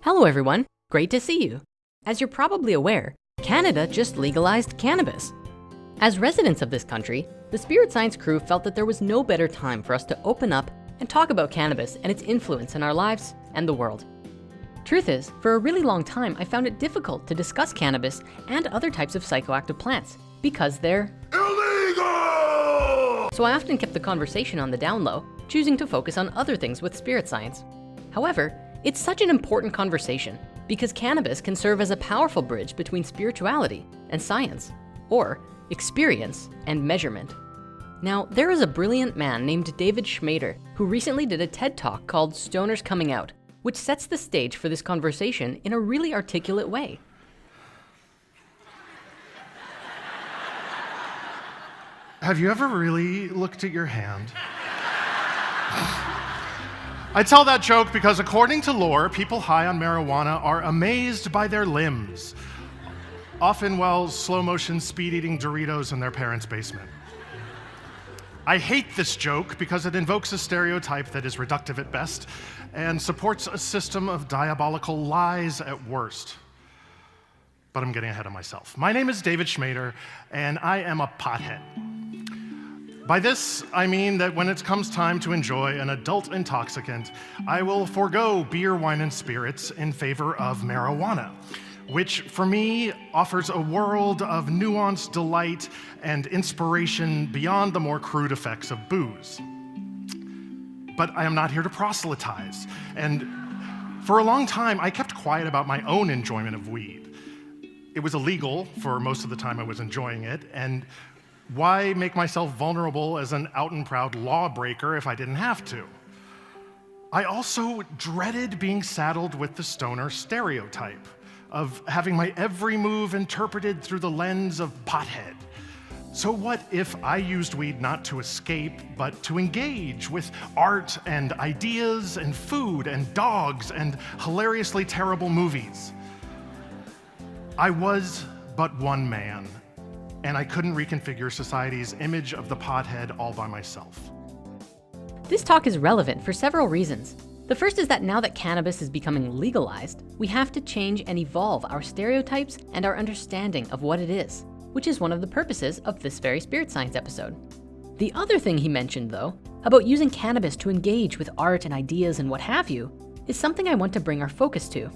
Hello everyone, great to see you. As you're probably aware, Canada just legalized cannabis. As residents of this country, the Spirit Science crew felt that there was no better time for us to open up and talk about cannabis and its influence in our lives and the world. Truth is, for a really long time, I found it difficult to discuss cannabis and other types of psychoactive plants because they're illegal! So I often kept the conversation on the down low, choosing to focus on other things with Spirit Science. However, it's such an important conversation because cannabis can serve as a powerful bridge between spirituality and science, or experience and measurement. Now, there is a brilliant man named David Schmader who recently did a TED Talk called Stoners Coming Out, which sets the stage for this conversation in a really articulate way. Have you ever really looked at your hand? I tell that joke because according to lore, people high on marijuana are amazed by their limbs, often while slow-motion speed-eating Doritos in their parents' basement. I hate this joke because it invokes a stereotype that is reductive at best and supports a system of diabolical lies at worst. But I'm getting ahead of myself. My name is David Schmader, and I am a pothead. By this, I mean that when it comes time to enjoy an adult intoxicant, I will forego beer, wine, and spirits in favor of marijuana, which for me offers a world of nuanced delight and inspiration beyond the more crude effects of booze. But I am not here to proselytize, and for a long time, I kept quiet about my own enjoyment of weed. It was illegal for most of the time I was enjoying it, and why make myself vulnerable as an out and proud lawbreaker if I didn't have to? I also dreaded being saddled with the stoner stereotype of having my every move interpreted through the lens of pothead. So what if I used weed not to escape, but to engage with art and ideas and food and dogs and hilariously terrible movies? I was but one man, and I couldn't reconfigure society's image of the pothead all by myself. This talk is relevant for several reasons. The first is that now that cannabis is becoming legalized, we have to change and evolve our stereotypes and our understanding of what it is, which is one of the purposes of this very Spirit Science episode. The other thing he mentioned though, about using cannabis to engage with art and ideas and what have you, is something I want to bring our focus to.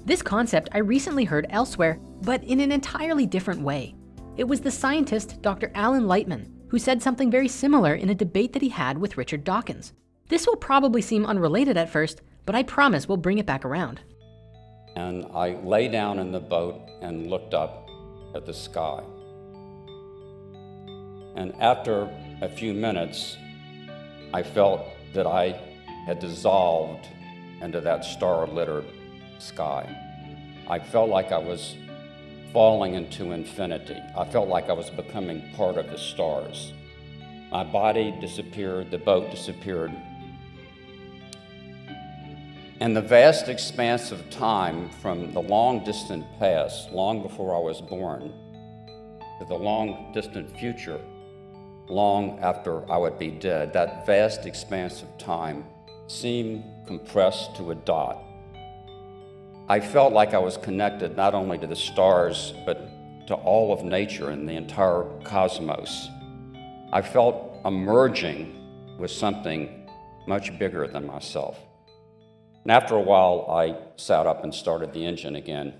This concept I recently heard elsewhere, but in an entirely different way. It was the scientist Dr. Alan Lightman who said something very similar in a debate that he had with Richard Dawkins. This will probably seem unrelated at first, but I promise we'll bring it back around. And I lay down in the boat and looked up at the sky. And after a few minutes, I felt that I had dissolved into that star-littered sky. I felt like I was falling into infinity. I felt like I was becoming part of the stars. My body disappeared, the boat disappeared. And the vast expanse of time from the long distant past, long before I was born, to the long distant future, long after I would be dead, that vast expanse of time seemed compressed to a dot. I felt like I was connected not only to the stars, but to all of nature and the entire cosmos. I felt a merging with something much bigger than myself. And after a while, I sat up and started the engine again.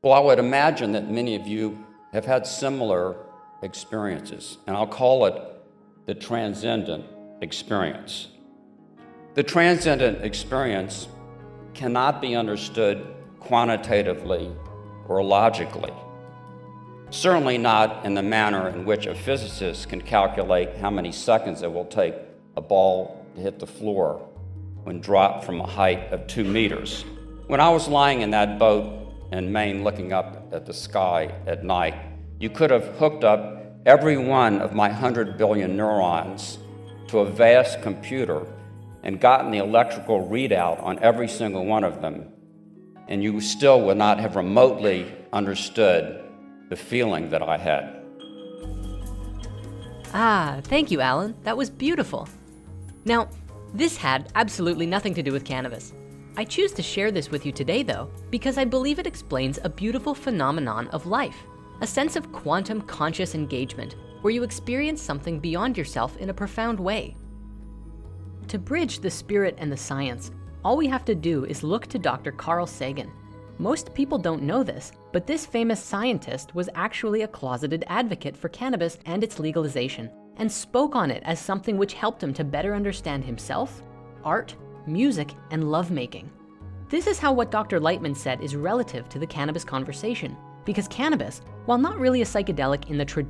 Well, I would imagine that many of you have had similar experiences, and I'll call it the transcendent experience. The transcendent experience cannot be understood quantitatively or logically. Certainly not in the manner in which a physicist can calculate how many seconds it will take a ball to hit the floor when dropped from a height of 2 meters. When I was lying in that boat in Maine looking up at the sky at night, you could have hooked up every one of my 100 billion neurons to a vast computer and gotten the electrical readout on every single one of them, and you still would not have remotely understood the feeling that I had. Thank you, Alan. That was beautiful. Now, this had absolutely nothing to do with cannabis. I choose to share this with you today though, because I believe it explains a beautiful phenomenon of life, a sense of quantum conscious engagement where you experience something beyond yourself in a profound way. To bridge the spirit and the science, all we have to do is look to Dr. Carl Sagan. Most people don't know this, but this famous scientist was actually a closeted advocate for cannabis and its legalization, and spoke on it as something which helped him to better understand himself, art, music, and lovemaking. This is how what Dr. Lightman said is relative to the cannabis conversation, because cannabis, while not really a psychedelic in the traditional